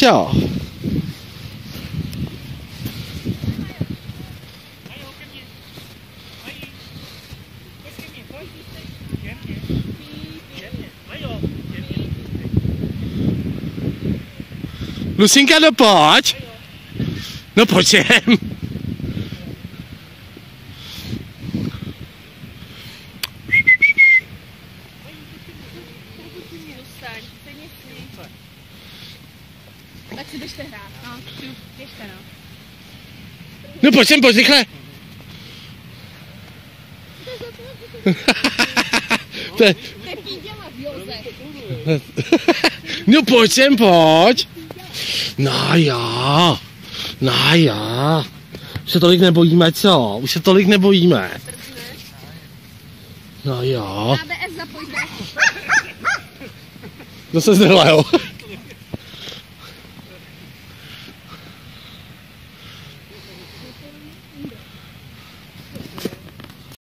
jo. Lucinka, no pojď. No pojď sem. Tak si běžte hrát, no, běžte, no. No pojď sem, pojď rychle. To je píděla, Josef. No pojď sem, pojď. No jo. No jo. Už se tolik nebojíme, co? Už se tolik nebojíme. No jo. ABS zapojte. To se zdrhla, jo.